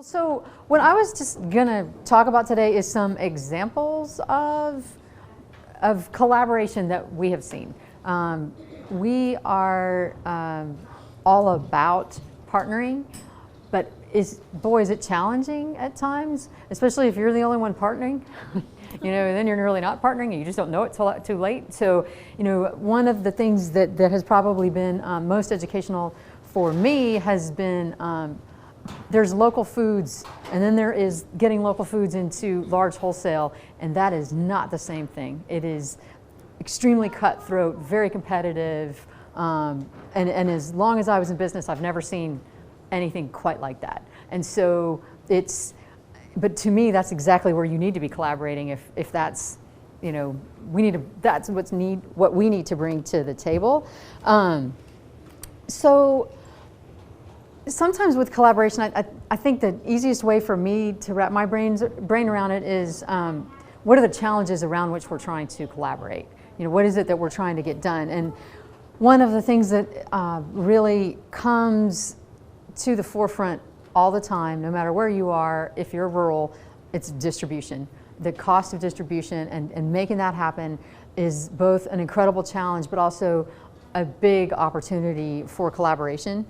So what I was just gonna talk about today is some examples of collaboration that we have seen. We are all about partnering, but is it challenging at times, especially if you're the only one partnering. Then you're really not partnering and you just don't know it till too late. So, one of the things that has probably been most educational for me has been there's local foods, and then there is getting local foods into large wholesale, and that is not the same thing. It is extremely cutthroat, very competitive, and as long as I was in business, I've never seen anything quite like that. And so but to me, that's exactly where you need to be collaborating. If that's, that's what we need to bring to the table. So sometimes with collaboration, I think the easiest way for me to wrap my brain around it is what are the challenges around which we're trying to collaborate? What is it that we're trying to get done? And one of the things that really comes to the forefront all the time, no matter where you are, if you're rural, it's distribution. The cost of distribution and making that happen is both an incredible challenge, but also a big opportunity for collaboration.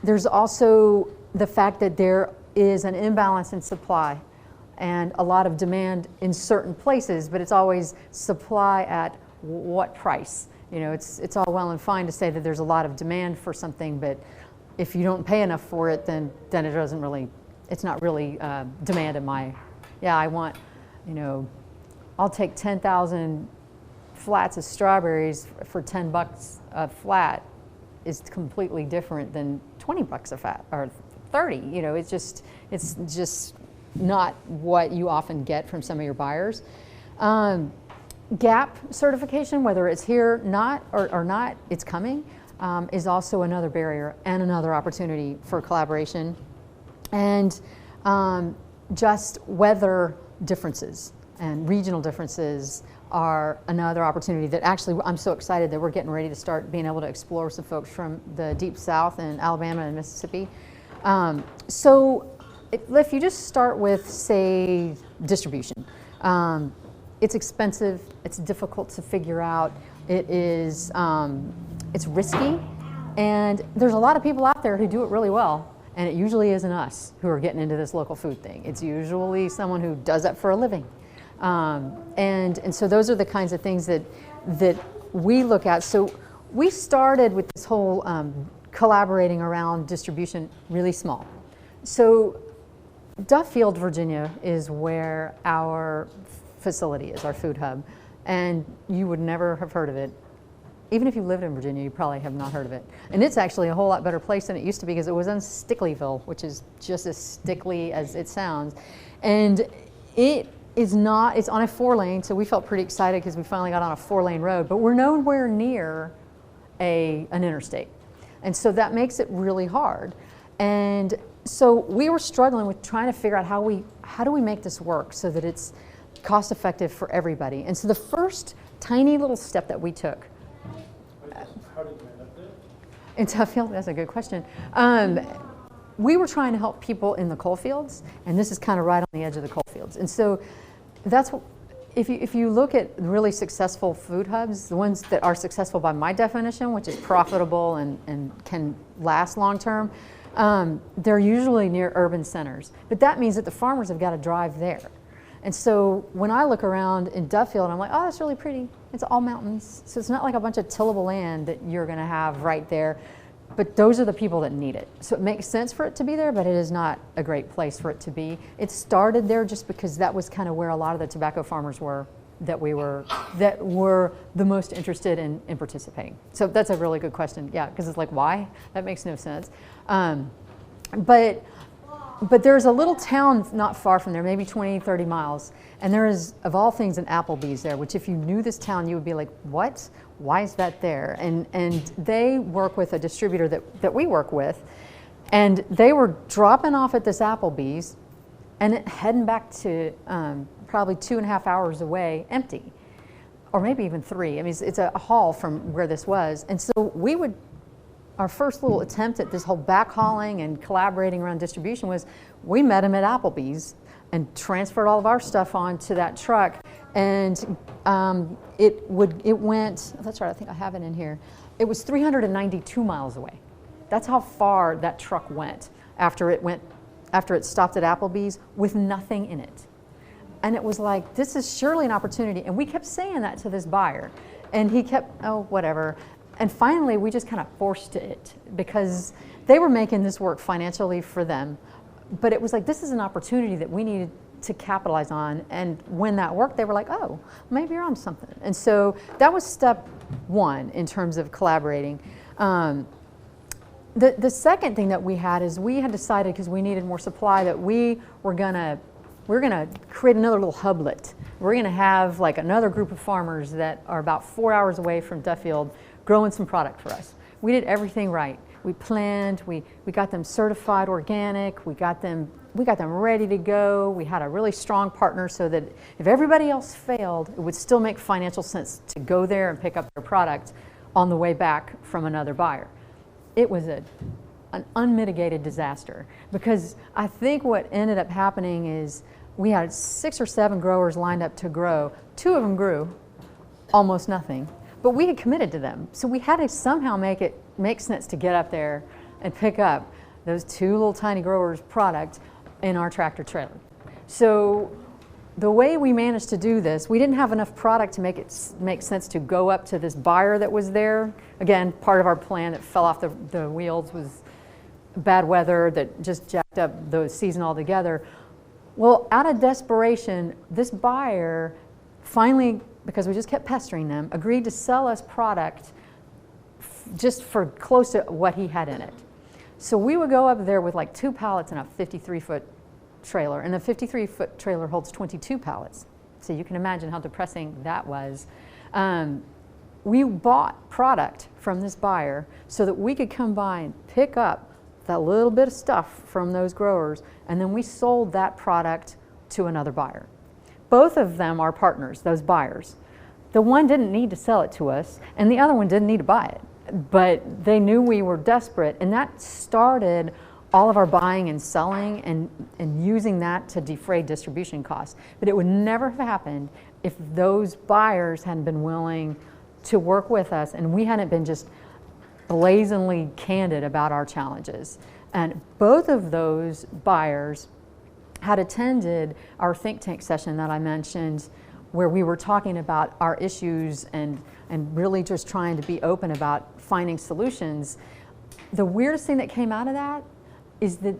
There's also the fact that there is an imbalance in supply and a lot of demand in certain places, but it's always supply at what price? It's all well and fine to say that there's a lot of demand for something, but if you don't pay enough for it, then it's not really demand in I want, I'll take 10,000 flats of strawberries for $10 a flat is completely different than $20 a flat or 30. It's just not what you often get from some of your buyers. GAP certification, whether it's here or not, it's coming. Is also another barrier and another opportunity for collaboration. And just weather differences and regional differences are another opportunity that actually I'm so excited that we're getting ready to start being able to explore some folks from the deep south in Alabama and Mississippi. So if you just start with, say, distribution, it's expensive, it's difficult to figure out, it's risky, and there's a lot of people out there who do it really well, and it usually isn't us who are getting into this local food thing. It's usually someone who does that for a living. And so those are the kinds of things that we look at. So we started with this whole collaborating around distribution really small. So Duffield, Virginia is where our facility is, our food hub, and you would never have heard of it. Even if you lived in Virginia, you probably have not heard of it. And it's actually a whole lot better place than it used to be because it was in Stickleyville, which is just as stickly as it sounds. And it's on a 4-lane, so we felt pretty excited because we finally got on a 4-lane road, but we're nowhere near an interstate. And so that makes it really hard. And so we were struggling with trying to figure out how do we make this work so that it's cost effective for everybody. And so the first tiny little step that we took. How did you end up there? In Duffield, that's a good question. We were trying to help people in the coal fields, and this is kind of right on the edge of the coal fields. And so that's what, if you look at really successful food hubs, the ones that are successful by my definition, which is profitable and can last long term, they're usually near urban centers. But that means that the farmers have got to drive there. And so when I look around in Duffield, I'm like, oh, that's really pretty. It's all mountains. So it's not like a bunch of tillable land that you're going to have right there. But those are the people that need it. So it makes sense for it to be there, but it is not a great place for it to be. It started there just because that was kind of where a lot of the tobacco farmers were that were the most interested in participating. So that's a really good question. Yeah, because it's like, why? That makes no sense. But there's a little town not far from there, maybe 20, 30 miles, and there is, of all things, an Applebee's there, which if you knew this town, you would be like, what? Why is that there? And they work with a distributor that we work with, and they were dropping off at this Applebee's and heading back to probably 2.5 hours away empty, or maybe even 3. I mean, it's a haul from where this was. And so we would our first little attempt at this whole backhauling and collaborating around distribution was we met him at Applebee's and transferred all of our stuff onto that truck. And it went, that's right, I think I have it in here. It was 392 miles away. That's how far that truck went after it stopped at Applebee's with nothing in it. And it was like, this is surely an opportunity. And we kept saying that to this buyer. And he kept, oh, whatever. And finally, we just kind of forced it because they were making this work financially for them. But it was like, this is an opportunity that we needed to capitalize on. And when that worked, they were like, oh, maybe you're on something. And so that was step one in terms of collaborating. The second thing that we had is we had decided, because we needed more supply, that we're gonna create another little hublet. We're gonna have like another group of farmers that are about 4 hours away from Duffield growing some product for us. We did everything right. We planned, we got them certified organic, we got them ready to go. We had a really strong partner so that if everybody else failed, it would still make financial sense to go there and pick up their product on the way back from another buyer. It was an unmitigated disaster, because I think what ended up happening is we had 6 or 7 growers lined up to grow. 2 of them grew almost nothing, but we had committed to them. So we had to somehow make sense to get up there and pick up those 2 little tiny growers' product in our tractor trailer. So the way we managed to do this, we didn't have enough product to make sense to go up to this buyer that was there. Again, part of our plan that fell off the wheels was bad weather that just jacked up the season altogether. Well, out of desperation, this buyer finally, because we just kept pestering them, agreed to sell us product just for close to what he had in it. So we would go up there with like 2 pallets and a 53-foot trailer, and the 53-foot trailer holds 22 pallets. So you can imagine how depressing that was. We bought product from this buyer so that we could come by and pick up that little bit of stuff from those growers, and then we sold that product to another buyer. Both of them are partners, those buyers. The one didn't need to sell it to us, and the other one didn't need to buy it. But they knew we were desperate, and that started all of our buying and selling and using that to defray distribution costs. But it would never have happened if those buyers hadn't been willing to work with us and we hadn't been just blazingly candid about our challenges. And both of those buyers had attended our think tank session that I mentioned, where we were talking about our issues and really just trying to be open about finding solutions. The weirdest thing that came out of that is that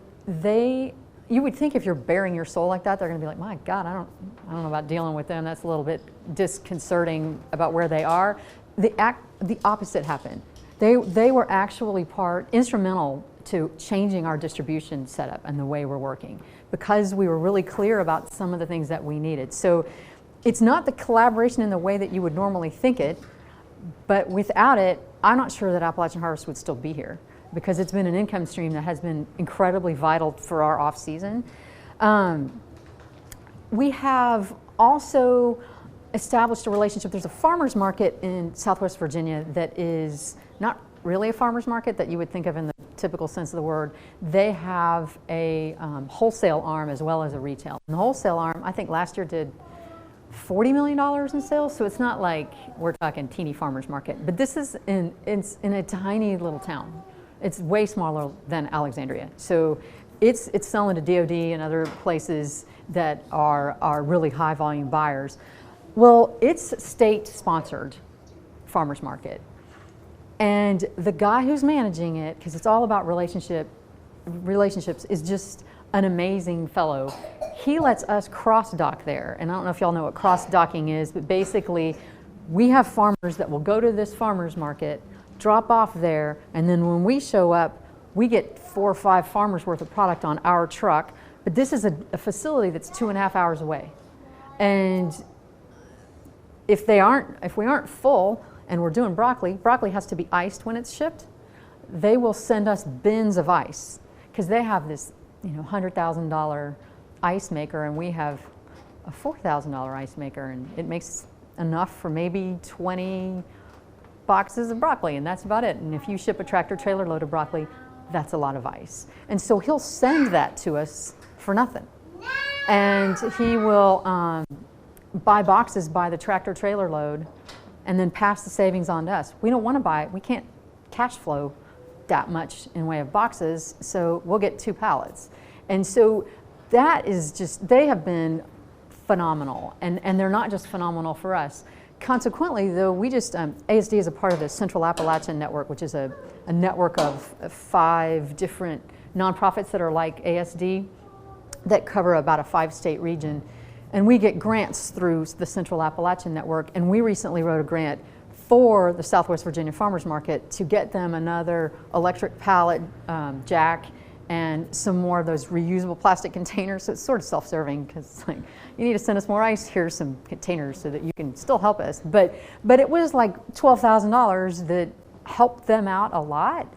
you would think if you're bearing your soul like that, they're gonna be like, my God, I don't know about dealing with them. That's a little bit disconcerting about where they are. The opposite happened. They were actually instrumental to changing our distribution setup and the way we're working, because we were really clear about some of the things that we needed. So it's not the collaboration in the way that you would normally think it, but without it, I'm not sure that Appalachian Harvest would still be here, because it's been an income stream that has been incredibly vital for our off season. We have also established a relationship. There's a farmer's market in Southwest Virginia that is not really a farmer's market that you would think of in the typical sense of the word. They have a wholesale arm as well as a retail. And the wholesale arm, I think last year did $40 million in sales, so it's not like we're talking teeny farmer's market. But this is in a tiny little town. It's way smaller than Alexandria. So it's selling to DOD and other places that are really high volume buyers. Well, it's state sponsored farmer's market. And the guy who's managing it, because it's all about relationships, is just an amazing fellow. He lets us cross dock there. And I don't know if y'all know what cross docking is, but basically we have farmers that will go to this farmer's market, drop off there, and then when we show up, we get 4 or 5 farmers worth of product on our truck. But this is a facility that's 2.5 hours away. And if we aren't full and we're doing broccoli has to be iced when it's shipped. They will send us bins of ice, because they have this $100,000 ice maker, and we have a $4,000 ice maker, and it makes enough for maybe 20 boxes of broccoli, and that's about it. And if you ship a tractor trailer load of broccoli, that's a lot of ice. And so he'll send that to us for nothing. And he will buy boxes by the tractor trailer load and then pass the savings on to us. We don't want to buy it. We can't cash flow that much in way of boxes, so we'll get 2 pallets. And so that is just, they have been phenomenal, and they're not just phenomenal for us. Consequently, though, we just, ASD is a part of the Central Appalachian Network, which is a network of 5 different nonprofits that are like ASD that cover about a 5-state region. And we get grants through the Central Appalachian Network, and we recently wrote a grant for the Southwest Virginia Farmers Market to get them another electric pallet jack and some more of those reusable plastic containers. So it's sort of self-serving, because like, you need to send us more ice, here's some containers so that you can still help us. But it was like $12,000 that helped them out a lot,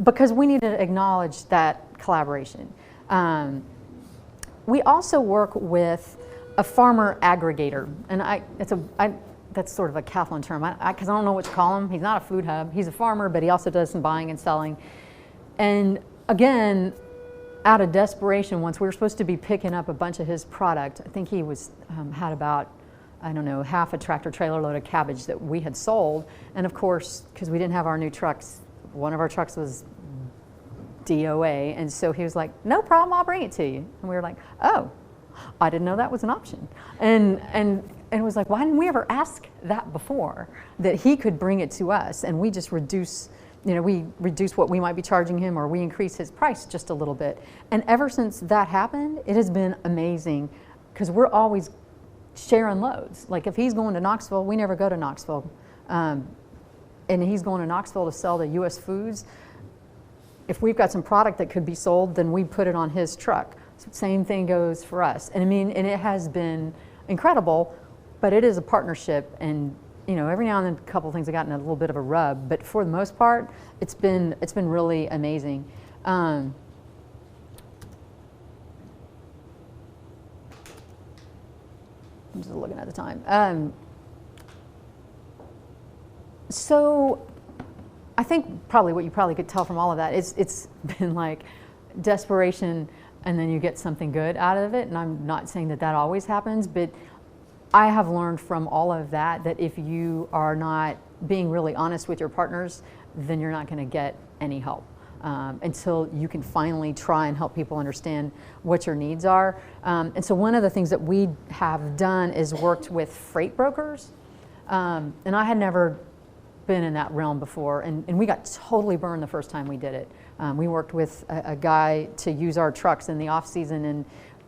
because we need to acknowledge that collaboration. We also work with a farmer aggregator, and that's sort of a Kathlyn term, because I don't know what to call him. He's not a food hub. He's a farmer, but he also does some buying and selling. And again, out of desperation, once we were supposed to be picking up a bunch of his product, I think he was had about, I don't know, half a tractor trailer load of cabbage that we had sold. And of course, because we didn't have our new trucks, one of our trucks was DOA, and so he was like, no problem, I'll bring it to you. And we were like, oh, I didn't know that was an option. And it was like, why didn't we ever ask that before, that he could bring it to us, and we just reduce, we reduce what we might be charging him, or we increase his price just a little bit. And ever since that happened, it has been amazing, because we're always sharing loads. Like if he's going to Knoxville, we never go to Knoxville. And he's going to Knoxville to sell to US Foods. If we've got some product that could be sold, then we put it on his truck. So same thing goes for us. And I mean, and it has been incredible, but it is a partnership, and every now and then a couple of things have gotten a little bit of a rub, but for the most part, it's been really amazing. I'm just looking at the time. So I think probably what you probably could tell from all of that is it's been like desperation, and then you get something good out of it. And I'm not saying that always happens, but I have learned from all of that if you are not being really honest with your partners, then you're not going to get any help until you can finally try and help people understand what your needs are. And so one of the things that we have done is worked with freight brokers. And I had never been in that realm before, and we got totally burned the first time we did it. We worked with a guy to use our trucks in the off season,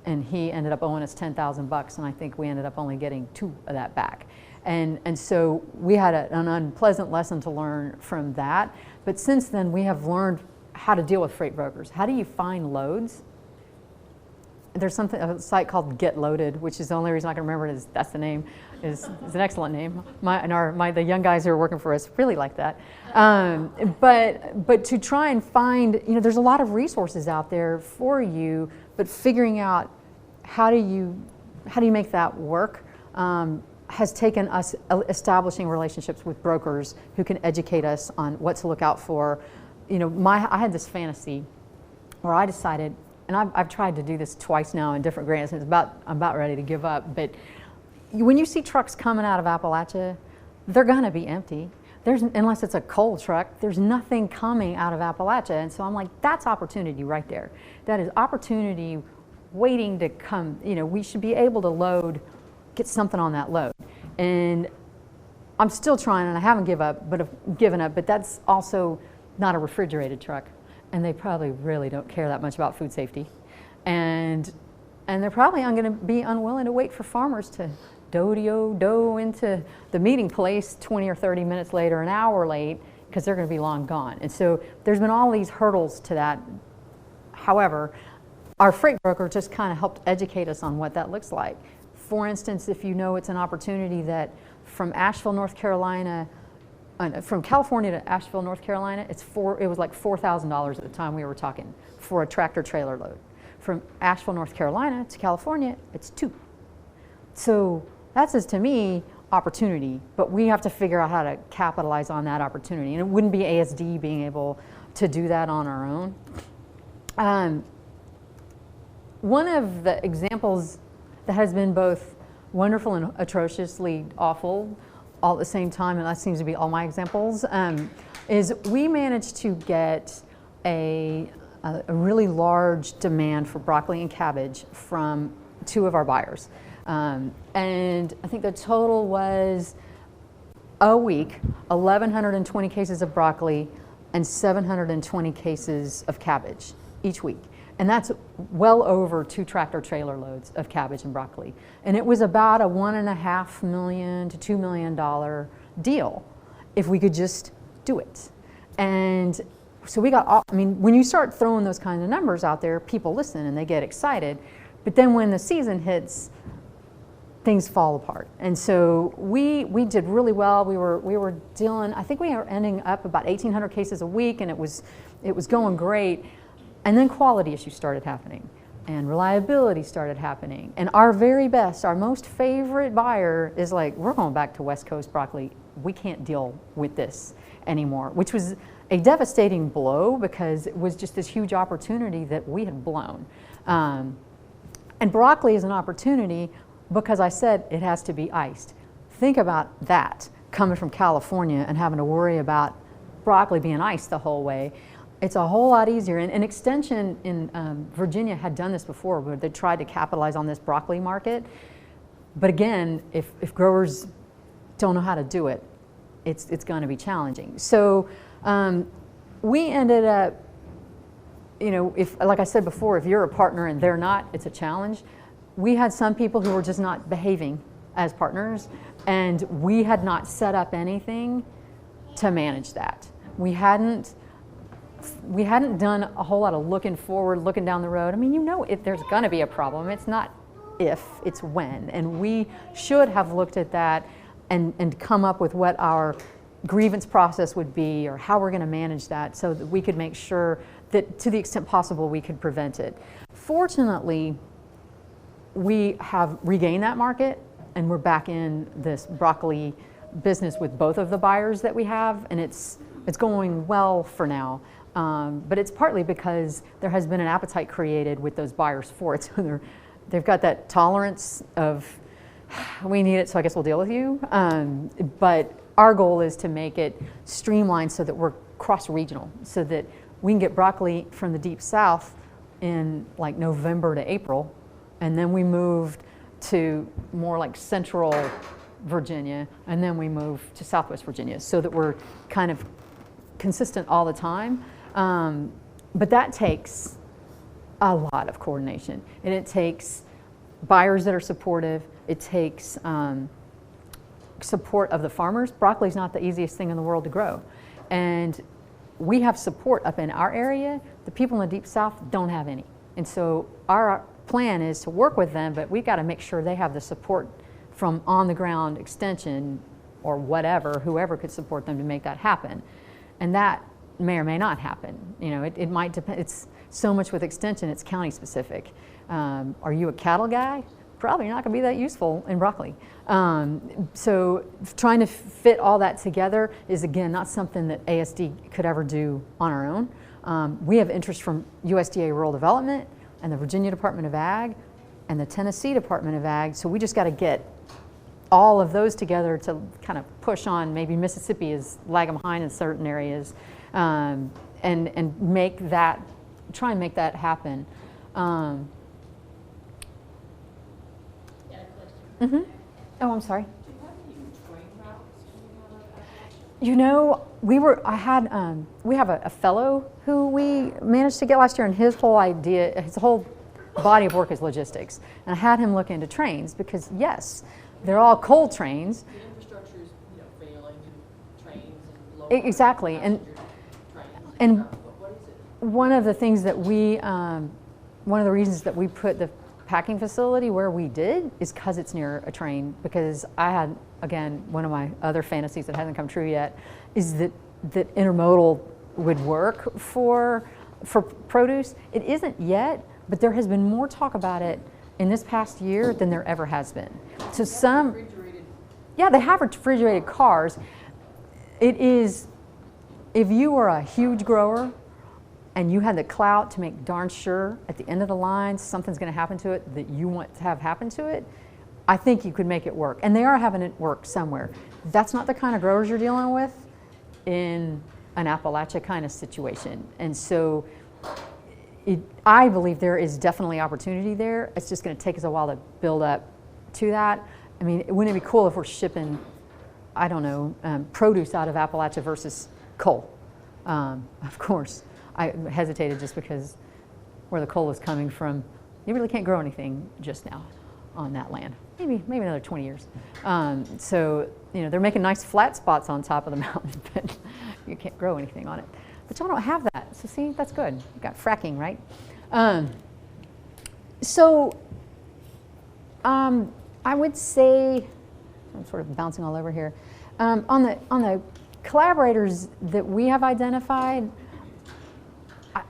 and he ended up owing us $10,000, and I think we ended up only getting 2 of that back. And so we had an unpleasant lesson to learn from that. But since then, we have learned how to deal with freight brokers. How do you find loads? There's a site called Get Loaded, which is the only reason I can remember it is that's the name. Is an excellent name. The young guys who are working for us really like that. But to try and find, there's a lot of resources out there for you, but figuring out how do you make that work has taken us establishing relationships with brokers who can educate us on what to look out for. I had this fantasy where I decided, and I've tried to do this twice now in different grants, and I'm about ready to give up, but when you see trucks coming out of Appalachia, they're gonna be empty. Unless it's a coal truck, there's nothing coming out of Appalachia. And so I'm like, that's opportunity right there. That is opportunity waiting to come. We should be able to get something on that load. And I'm still trying, and I haven't given up, but that's also not a refrigerated truck. And they probably really don't care that much about food safety. And they're probably going to be unwilling to wait for farmers to dough into the meeting place 20 or 30 minutes later, an hour late, because they're going to be long gone. And so there's been all these hurdles to that. However, our freight broker just kind of helped educate us on what that looks like. For instance, if it's an opportunity that from Asheville, North Carolina, from California to Asheville, North Carolina, it was like $4,000 at the time we were talking for a tractor trailer load. From Asheville, North Carolina to California, it's $2,000. So that says to me, opportunity, but we have to figure out how to capitalize on that opportunity. And it wouldn't be ASD being able to do that on our own. One of the examples that has been both wonderful and atrociously awful all at the same time, and that seems to be all my examples, is we managed to get a really large demand for broccoli and cabbage from 2 of our buyers. And I think the total was a week, 1,120 cases of broccoli and 720 cases of cabbage each week. And that's well over 2 tractor trailer loads of cabbage and broccoli. And it was about a $1.5 million to $2 million deal if we could just do it. And so we got, I mean, when you start throwing those kinds of numbers out there, people listen and they get excited. But then when the season hits, things fall apart. And so we did really well. We were dealing, I think we were ending up about 1,800 cases a week, and it was going great. And then quality issues started happening, and reliability started happening. And our very best, our most favorite buyer is like, we're going back to West Coast broccoli. We can't deal with this anymore, which was a devastating blow because it was just this huge opportunity that we had blown. And broccoli is an opportunity because I said it has to be iced. Think about that, coming from California and having to worry about broccoli being iced the whole way. It's a whole lot easier. And Extension in Virginia had done this before, where they tried to capitalize on this broccoli market. But again, if growers don't know how to do it, it's going to be challenging. So we ended up, you know, if, like I said before, if you're a partner and they're not, it's a challenge. We had some people who were just not behaving as partners, and we had not set up anything to manage that. We hadn't done a whole lot of looking forward, looking down the road. I mean, you know, if there's going to be a problem, it's not if, it's when. And we should have looked at that and come up with what our grievance process would be, or how we're going to manage that, so that we could make sure that, to the extent possible, we could prevent it. Fortunately, we have regained that market, and we're back in this broccoli business with both of the buyers that we have, and it's going well for now. But it's partly because there has been an appetite created with those buyers for it. So they've got that tolerance of, we need it, so I guess we'll deal with you. But our goal is to make it streamlined so that we're cross-regional, so that we can get broccoli from the deep south in like November to April, and then we moved to more like central Virginia, and then we move to Southwest Virginia, so that we're kind of consistent all the time. But that takes a lot of coordination, and it takes buyers that are supportive. It takes support of the farmers. Broccoli is not the easiest thing in the world to grow, and we have support up in our area. The people in the deep south don't have any, and so our plan is to work with them, but we've got to make sure they have the support from on the ground Extension or whatever, whoever could support them to make that happen. And that may or may not happen. You know, it might depend. It's so much with Extension, it's county specific. Are you a cattle guy? Probably not going to be that useful in broccoli. So trying to fit all that together is, again, not something that ASD could ever do on our own. We have interest from USDA Rural Development and the Virginia Department of Ag and the Tennessee Department of Ag. So we just got to get all of those together to kind of push on. Maybe Mississippi is lagging behind in certain areas, and make that, try and make that happen. Got a question. Oh, I'm sorry. Do you have any train routes coming out of Appalachian? You know, we have a fellow who we managed to get last year, and his whole idea, his whole body of work is logistics. And I had him look into trains because, yes, they're all coal trains. The infrastructure is, you know, failing, and trains and low Exactly, and what is it? one of the things that we, one of the reasons that we put the packing facility where we did is because it's near a train. Because I had, again, one of my other fantasies that hasn't come true yet is that intermodal would work for produce. It isn't yet, but there has been more talk about it in this past year than there ever has been. So some, Refrigerated Yeah, they have refrigerated cars. It is, if you were a huge grower and you had the clout to make darn sure at the end of the line something's going to happen to it that you want to have happen to it, I think you could make it work. And they are having it work somewhere. That's not the kind of growers you're dealing with in an Appalachia kind of situation. And so I believe there is definitely opportunity there. It's just going to take us a while to build up to that. I mean, wouldn't it be cool if we're shipping, I don't know, produce out of Appalachia versus coal? Of course, I hesitated just because where the coal is coming from, you really can't grow anything just now on that land. Maybe another 20 years. So, you know, they're making nice flat spots on top of the mountain, but you can't grow anything on it. But y'all don't have that, so see, that's good. You got fracking, right? I would say, I'm sort of bouncing all over here. On the collaborators that we have identified,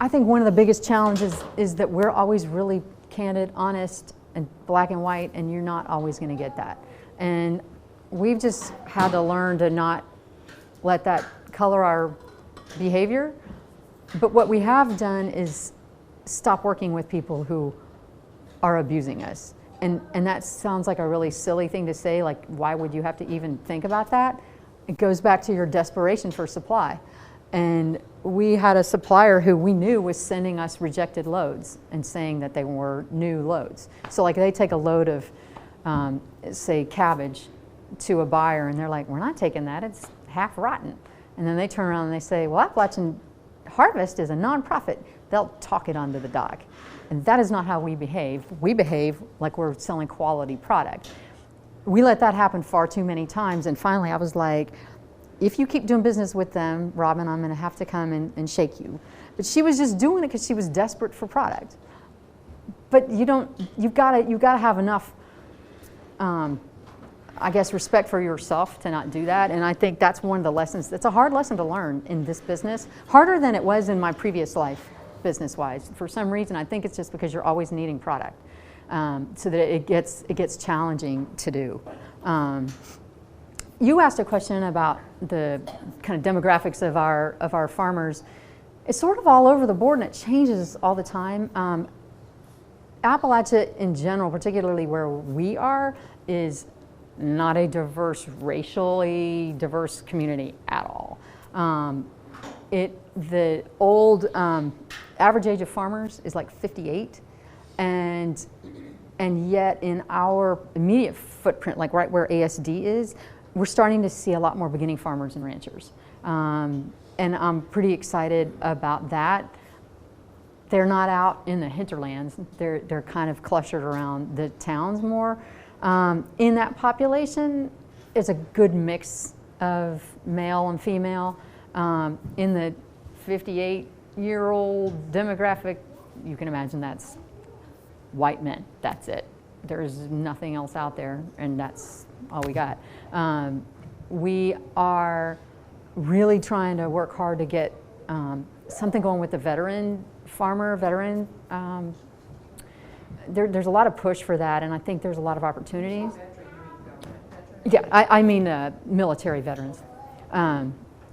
I think one of the biggest challenges is that we're always really candid, honest, and black and white, and you're not always going to get that. And we've just had to learn to not let that color our behavior. But what we have done is stop working with people who are abusing us. And that sounds like a really silly thing to say, like, why would you have to even think about that? It goes back to your desperation for supply. And we had a supplier who we knew was sending us rejected loads and saying that they were new loads. So like they take a load of, say, cabbage to a buyer and they're like, we're not taking that, it's half rotten. And then they turn around and they say, well, Appalachian Harvest is a nonprofit. They'll talk it onto the dock. And that is not how we behave. We behave like we're selling quality product. We let that happen far too many times. And finally I was like, if you keep doing business with them, Robin, I'm gonna have to come and shake you. But she was just doing it because she was desperate for product. But you've gotta have enough, I guess, respect for yourself to not do that. And I think that's one of the lessons, it's a hard lesson to learn in this business, harder than it was in my previous life, business-wise. For some reason, I think it's just because you're always needing product, so that it gets challenging to do. You asked a question about the kind of demographics of our farmers. It's sort of all over the board and it changes all the time. Appalachia in general, particularly where we are, is not a racially diverse community at all. The old average age of farmers is like 58, and yet in our immediate footprint, like right where ASD is, we're starting to see a lot more beginning farmers and ranchers. And I'm pretty excited about that. They're not out in the hinterlands. They're kind of clustered around the towns more. In that population, it's a good mix of male and female. In the 58-year-old demographic, you can imagine that's white men. That's it. There's nothing else out there, and that's all we got. We are really trying to work hard to get something going with the veteran farmer, there's a lot of push for that, and I think there's a lot of opportunities. Yeah, I mean military veterans.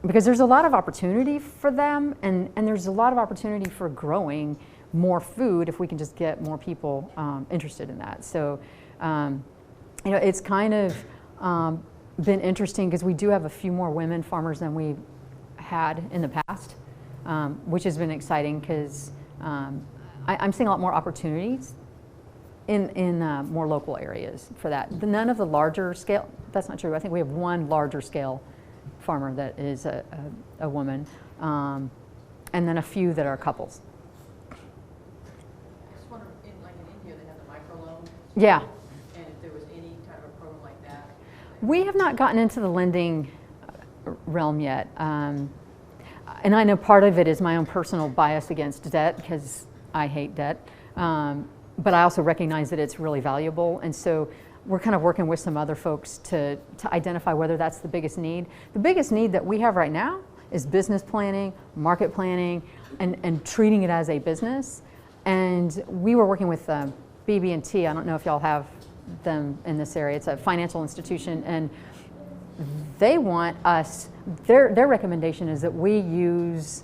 Because there's a lot of opportunity for them, and there's a lot of opportunity for growing more food if we can just get more people interested in that. So, you know, it's kind of been interesting because we do have a few more women farmers than we had in the past, which has been exciting because I'm seeing a lot more opportunities in more local areas for that. None of the larger scale, that's not true. I think we have one larger scale farmer that is a woman, and then a few that are couples. I just wonder, in India, they have the microloan. Yeah. And if there was any kind of a program like that. We have not gotten into the lending realm yet. And I know part of it is my own personal bias against debt because I hate debt. But I also recognize that it's really valuable. And so we're kind of working with some other folks to identify whether that's the biggest need. The biggest need that we have right now is business planning, market planning, and treating it as a business. And we were working with BB&T. I don't know if y'all have them in this area. It's a financial institution, and they want us, their recommendation is that we use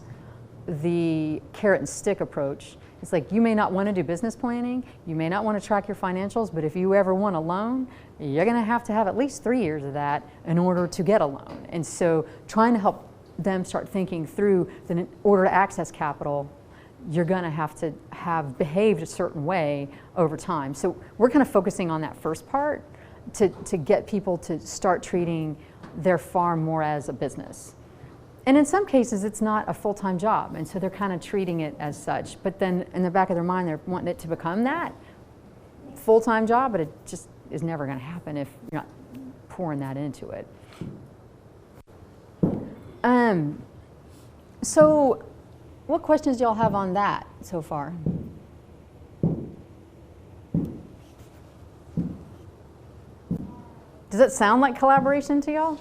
the carrot and stick approach. It's like, you may not want to do business planning, you may not want to track your financials, but if you ever want a loan, you're going to have at least 3 years of that in order to get a loan. And so trying to help them start thinking through that in order to access capital, you're going to have behaved a certain way over time. So we're kind of focusing on that first part to get people to start treating their farm more as a business. And in some cases, it's not a full-time job, and so they're kind of treating it as such. But then in the back of their mind, they're wanting it to become that full-time job, but it just is never going to happen if you're not pouring that into it. So what questions do y'all have on that so far? Does it sound like collaboration to y'all?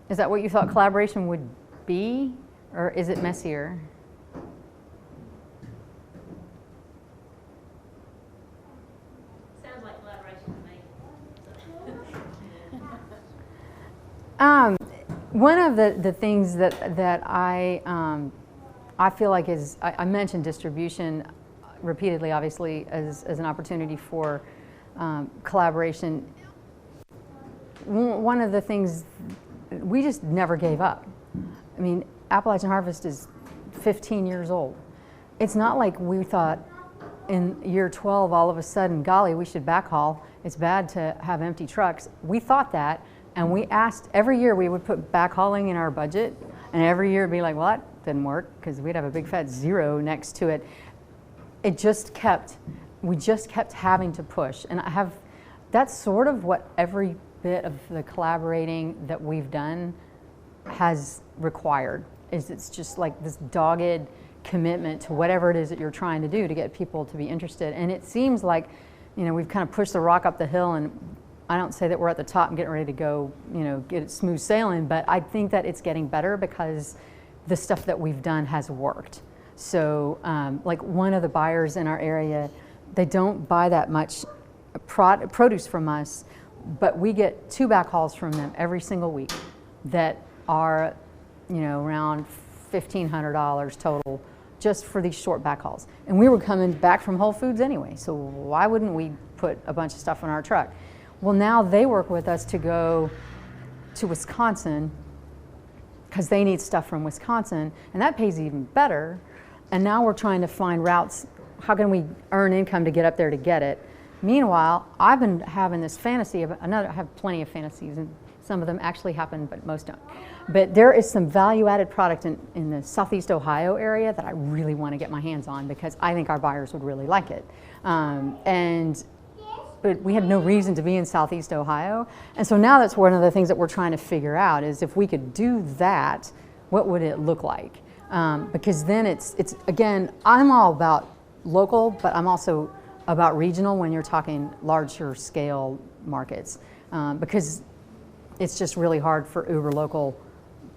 Is that what you thought collaboration would be, or is it messier? Sounds like collaboration to me. One of the things that I feel like is, I mentioned distribution repeatedly, obviously, as an opportunity for collaboration. One of the things, we just never gave up. I mean, Appalachian Harvest is 15 years old. It's not like we thought in year 12 all of a sudden, golly, we should backhaul. It's bad to have empty trucks. We thought that, and we asked, every year we would put backhauling in our budget, and every year it'd be like, well, that didn't work, because we'd have a big fat zero next to it. We just kept having to push. And that's sort of what every bit of the collaborating that we've done has required, is it's just like this dogged commitment to whatever it is that you're trying to do to get people to be interested. And it seems like, we've kind of pushed the rock up the hill, and I don't say that we're at the top and getting ready to go, get it smooth sailing, but I think that it's getting better because the stuff that we've done has worked. So like one of the buyers in our area, they don't buy that much produce from us, but we get 2 backhauls from them every single week that are, around $1,500 total just for these short backhauls. And we were coming back from Whole Foods anyway, so why wouldn't we put a bunch of stuff on our truck? Well, now they work with us to go to Wisconsin because they need stuff from Wisconsin, and that pays even better. And now we're trying to find routes. How can we earn income to get up there to get it? Meanwhile, I've been having this fantasy of I have plenty of fantasies, and some of them actually happen, but most don't. But there is some value-added product in the Southeast Ohio area that I really want to get my hands on because I think our buyers would really like it. But we had no reason to be in Southeast Ohio. And so now that's one of the things that we're trying to figure out is if we could do that, what would it look like? Because then it's again, I'm all about local, but I'm also about regional when you're talking larger scale markets, because it's just really hard for uber local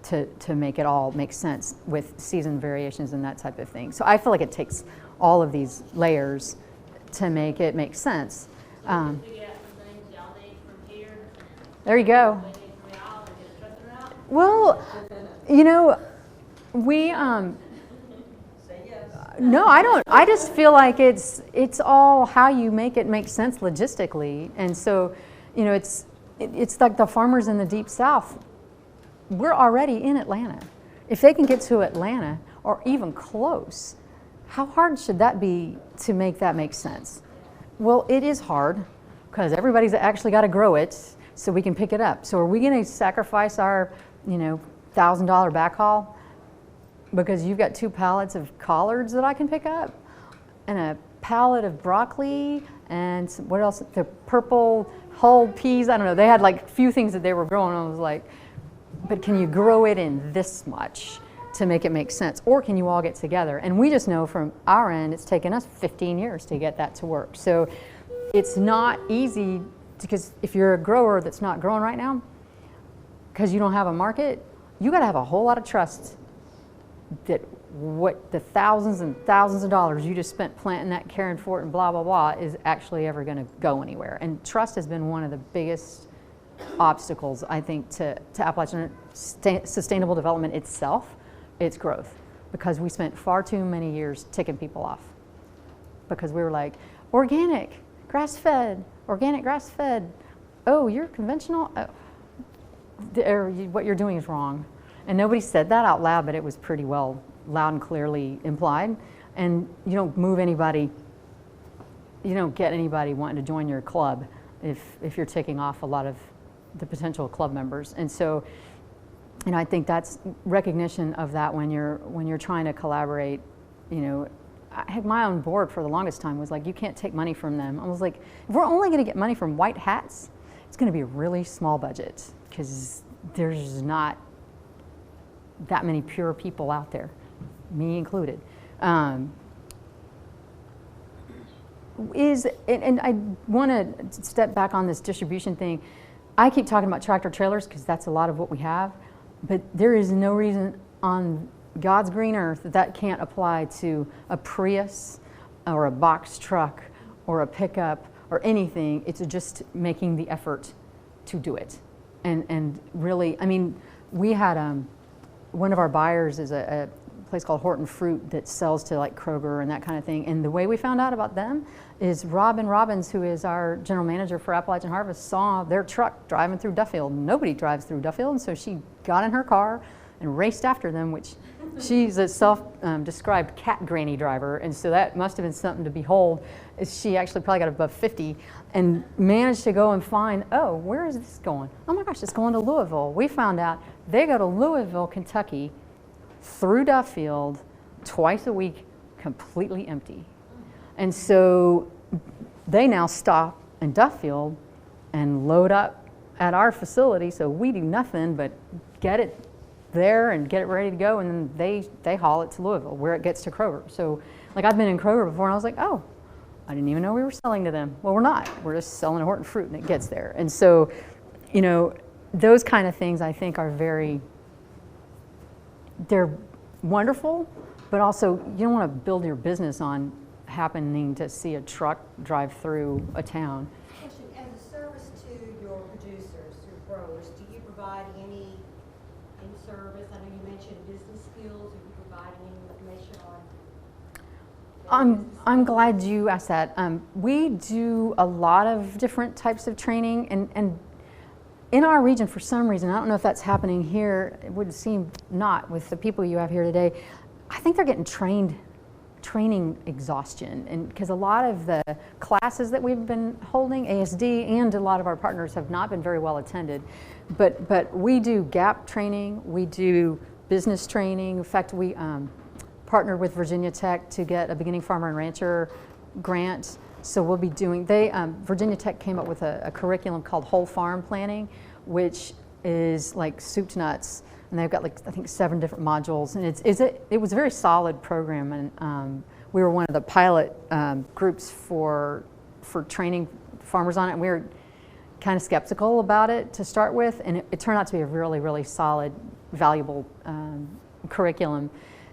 to make it all make sense with season variations and that type of thing. So I feel like it takes all of these layers to make it make sense. There you go. Well, we no, I don't. I just feel like it's all how you make it make sense logistically. And so, it's like the farmers in the Deep South. We're already in Atlanta. If they can get to Atlanta or even close, how hard should that be to make that make sense? Well, it is hard because everybody's actually got to grow it so we can pick it up. So are we going to sacrifice our, $1,000 backhaul because you've got 2 pallets of collards that I can pick up and a pallet of broccoli and what else? The purple hull peas. I don't know. They had like a few things that they were growing. I was like, but can you grow it in this much to make it make sense? Or can you all get together? And we just know from our end, it's taken us 15 years to get that to work. So it's not easy because if you're a grower that's not growing right now, because you don't have a market, you got to have a whole lot of trust that what the thousands and thousands of dollars you just spent planting that, caring for it, and blah, blah, blah, is actually ever going to go anywhere. And trust has been one of the biggest obstacles, I think, to Appalachian sustainable development itself, its growth, because we spent far too many years ticking people off because we were like, organic, grass-fed, organic, grass-fed. Oh, you're conventional? Oh, what you're doing is wrong. And nobody said that out loud, but it was pretty well loud and clearly implied. And you don't move anybody, you don't get anybody wanting to join your club if you're ticking off a lot of the potential club members. And so, you know, I think that's recognition of that when you're trying to collaborate. You know, I had my own board for the longest time was like, you can't take money from them. I was like, if we're only going to get money from white hats, it's going to be a really small budget because there's not that many pure people out there, me included. And I want to step back on this distribution thing. I keep talking about tractor trailers because that's a lot of what we have, but there is no reason on God's green earth that can't apply to a Prius or a box truck or a pickup or anything. It's just making the effort to do it. And really, I mean, we had one of our buyers is a place called Horton Fruit that sells to like Kroger and that kind of thing. And the way we found out about them is Robin Robbins, who is our general manager for Appalachian Harvest, saw their truck driving through Duffield. Nobody drives through Duffield, and so she got in her car and raced after them, which she's a self-described cat granny driver, and so that must have been something to behold. She actually probably got above 50 and managed to go and find, oh, where is this going? Oh my gosh, it's going to Louisville. We found out they go to Louisville, Kentucky, through Duffield twice a week, completely empty. And so they now stop in Duffield and load up at our facility, so we do nothing but get it there and get it ready to go, and then they haul it to Louisville where it gets to Kroger. So like I've been in Kroger before and I was like, oh, I didn't even know we were selling to them. Well, we're not. We're just selling to Horton Fruit and it gets there. And so, you know, those kind of things I think are they're wonderful, but also you don't want to build your business on happening to see a truck drive through a town. Question, as a service to your producers, your growers, do you provide any service? I know you mentioned business skills. Are you providing any information on? I'm glad you asked that. We do a lot of different types of training, and in our region, for some reason, I don't know if that's happening here, it would seem not with the people you have here today, I think they're getting training exhaustion, and because a lot of the classes that we've been holding, ASD and a lot of our partners have not been very well attended, but we do GAP training, we do business training. In fact, we partnered with Virginia Tech to get a beginning farmer and rancher grant. So we'll be doing, Virginia Tech came up with a curriculum called Whole Farm Planning, which is like soup to nuts. And they've got like, I think 7 different modules. And it was a very solid program. And we were one of the pilot groups for training farmers on it. And we were kind of skeptical about it to start with. And it turned out to be a really, really solid, valuable curriculum.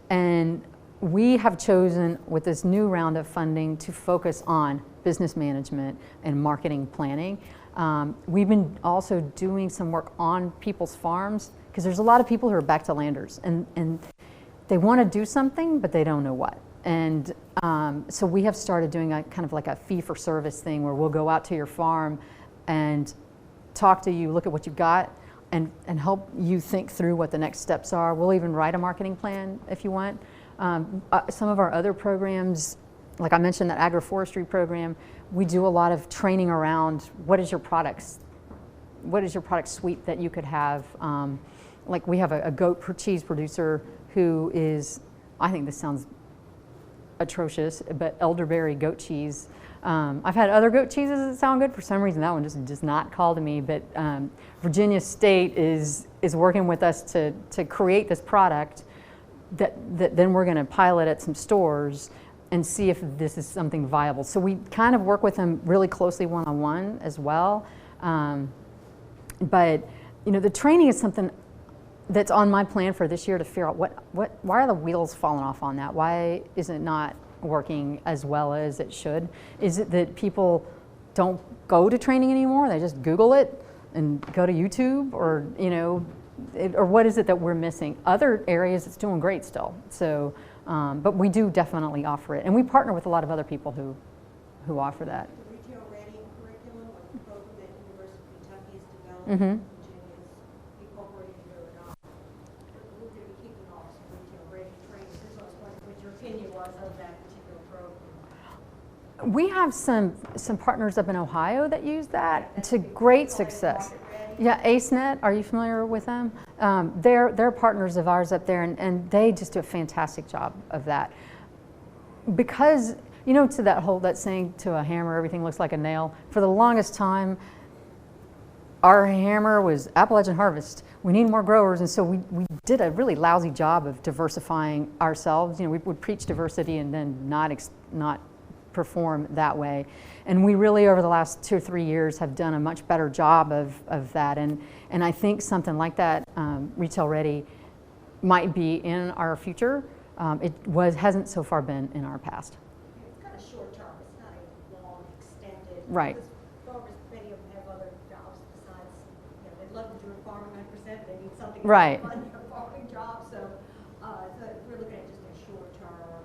And we have chosen with this new round of funding to focus on business management and marketing planning. We've been also doing some work on people's farms because there's a lot of people who are back to landers and they want to do something, but they don't know what. And so we have started doing a kind of like a fee for service thing where we'll go out to your farm and talk to you, look at what you've got, and help you think through what the next steps are. We'll even write a marketing plan if you want. Some of our other programs, like I mentioned that agroforestry program, we do a lot of training around what is your product suite that you could have. Like we have a goat cheese producer who is, I think this sounds atrocious, but elderberry goat cheese. I've had other goat cheeses that sound good. For some reason, that one just does not call to me. But Virginia State is working with us to create this product that then we're going to pilot at some stores and see if this is something viable. So we kind of work with them really closely one-on-one as well. But you know, the training is something that's on my plan for this year to figure out why are the wheels falling off on that? Why is it not working as well as it should? Is it that people don't go to training anymore? They just Google it? and go to YouTube, or or what is it that we're missing? Other areas it's doing great still. So, but we do definitely offer it, and we partner with a lot of other people who offer that. The retail ready curriculum, like the program that University of Kentucky has developed, Mm-hmm. Virginia is incorporated into it or not. But we're going to be kicking off some retail ready training. So I was wondering what your opinion was of that particular program. We have some partners up in Ohio that use that to great success. Yeah, AceNet, are you familiar with them? They're partners of ours up there, and they just do a fantastic job of that. Because, to that saying, to a hammer, everything looks like a nail. For the longest time, our hammer was Appalachian Harvest. We need more growers, and so we did a really lousy job of diversifying ourselves. We would preach diversity and then not perform that way. And we really, over the last 2 or 3 years, have done a much better job of that. And I think something like that, retail ready, might be in our future. It hasn't so far been in our past. It's kind of short term. It's not a long, extended. Right. Because farmers, many of them have other jobs besides, they'd love to do farming 100%. They need something to Right. fund their farming job. So we're looking at just a short term,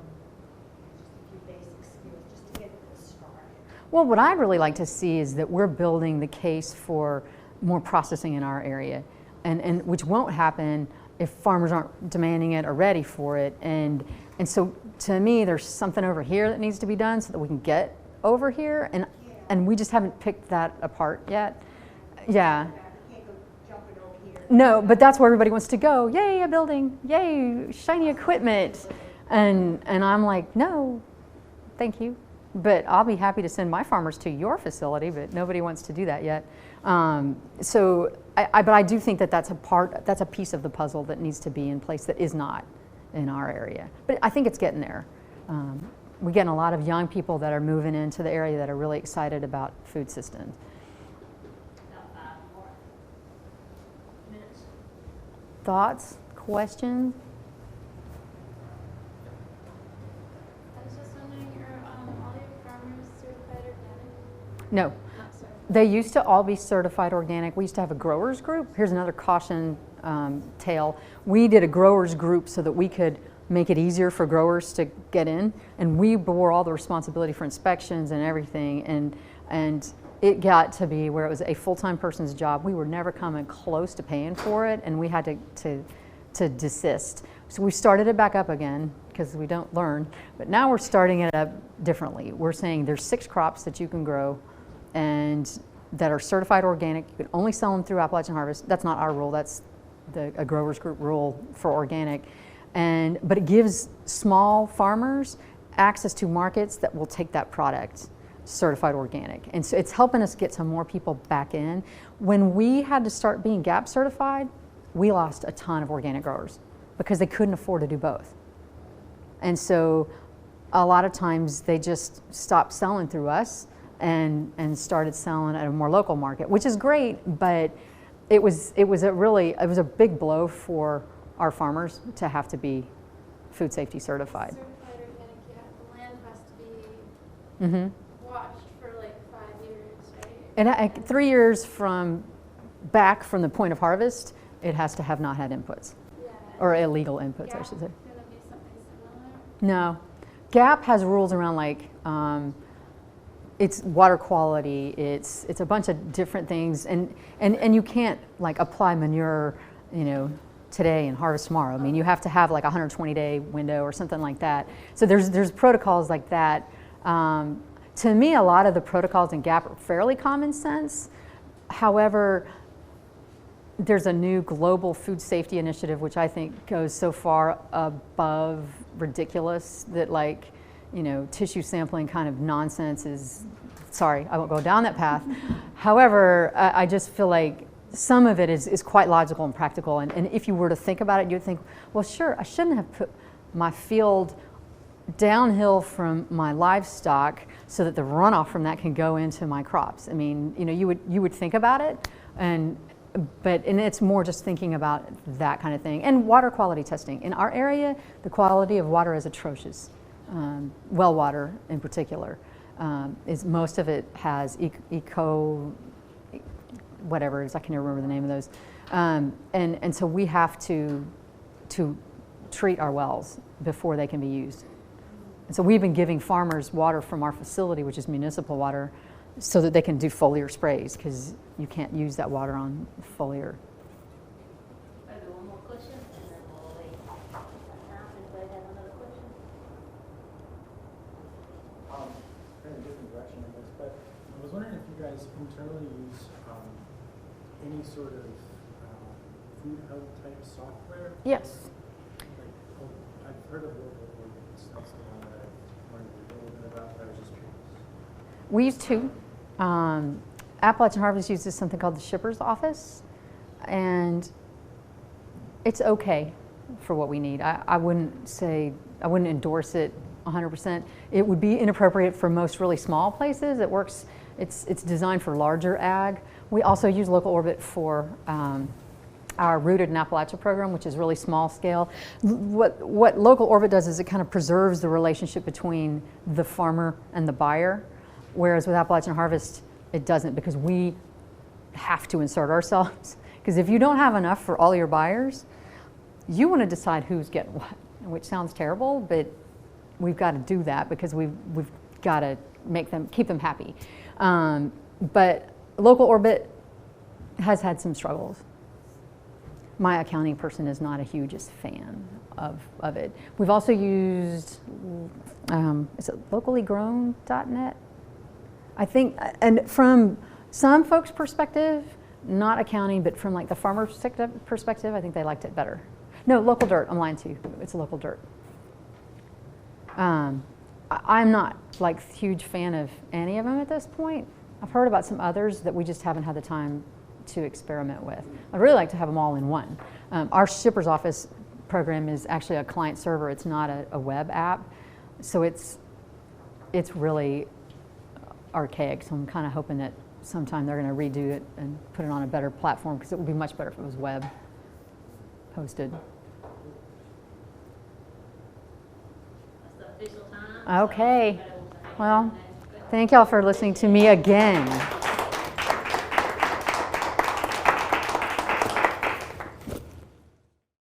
just a few basic skills, just to get it started. Well, what I'd really like to see is that we're building the case for more processing in our area, and which won't happen if farmers aren't demanding it or ready for it. And so to me, there's something over here that needs to be done so that we can get over here, and we just haven't picked that apart yet. Yeah. You can't go jumping over here. No, but that's where everybody wants to go. Yay, a building. Yay, shiny equipment. And I'm like, no, thank you. But I'll be happy to send my farmers to your facility, but nobody wants to do that yet. But I do think that that's a piece of the puzzle that needs to be in place that is not in our area. But I think it's getting there. We're getting a lot of young people that are moving into the area that are really excited about food systems. About 5 more minutes. Thoughts, questions? I was just wondering, are all your farmers certified organic? No. Not certified. They used to all be certified organic. We used to have a growers group. Here's another caution tale. We did a growers group so that we could make it easier for growers to get in, and we bore all the responsibility for inspections and everything, and it got to be where it was a full-time person's job. We were never coming close to paying for it, and we had to desist. So we started it back up again because we don't learn, but now we're starting it up differently. We're saying there's 6 crops that you can grow and that are certified organic. You can only sell them through Appalachian Harvest. That's not our rule, that's a growers group rule for organic. But it gives small farmers access to markets that will take that product certified organic. And so it's helping us get some more people back in. When we had to start being GAP certified, we lost a ton of organic growers because they couldn't afford to do both. And so a lot of times they just stopped selling through us and started selling at a more local market, which is great, but it was a big blow for our farmers to have to be food safety certified. Certified organic, yeah, the land has to be watched for like 5 years, right? And 3 years from back from the point of harvest, it has to have not had inputs, Yeah. or illegal inputs, I GAP should say. is gonna be something similar. No, GAP has rules around like it's water quality. It's a bunch of different things, and you can't like apply manure, today and harvest tomorrow. I mean, you have to have like a 120-day window or something like that. So there's protocols like that. To me, a lot of the protocols in GAP are fairly common sense. However, there's a new global food safety initiative, which I think goes so far above ridiculous that tissue sampling kind of nonsense is, sorry, I won't go down that path. However, I just feel like some of it is quite logical and practical, and if you were to think about it, you'd think, well, sure, I shouldn't have put my field downhill from my livestock so that the runoff from that can go into my crops. I mean, you would think about it, but it's more just thinking about that kind of thing. And water quality testing. In our area, the quality of water is atrocious. Well water in particular, most of it has whatever it is, I can't even remember the name of those. And so we have to treat our wells before they can be used. And so we've been giving farmers water from our facility, which is municipal water, so that they can do foliar sprays, because you can't use that water on foliar. Maybe one more question, and then we'll leave. Now, anybody have another question? Kind of different direction on this, but I was wondering if you guys internally use any sort of food hub type software? Yes. Like, I've heard of local ordinance. That's the one that I've learned a little bit about, but I was just curious. We use two. Appalachian Harvest uses something called the Shipper's Office, and it's okay for what we need. I wouldn't endorse it 100%. It would be inappropriate for most really small places. It works, it's designed for larger ag. We also use Local Orbit for our Rooted in Appalachia program, which is really small scale. What Local Orbit does is it kind of preserves the relationship between the farmer and the buyer, whereas with Appalachian Harvest, it doesn't, because we have to insert ourselves. Because if you don't have enough for all your buyers, you want to decide who's getting what, which sounds terrible, but we've got to do that because we've got to keep them happy. But Local Orbit has had some struggles. My accounting person is not a hugest fan of it. We've also used, is it locallygrown.net? I think, and from some folks' perspective, not accounting, but from like the farmer perspective, I think they liked it better. No, Local Dirt, I'm lying to you. It's Local Dirt. I'm not like huge fan of any of them at this point. I've heard about some others that we just haven't had the time to experiment with. I'd really like to have them all in one. Our Shipper's Office program is actually a client server. It's not a web app. So it's really archaic. So I'm kind of hoping that sometime they're going to redo it and put it on a better platform, because it would be much better if it was web hosted. That's the official time. Okay. Well, thank y'all for listening to me again.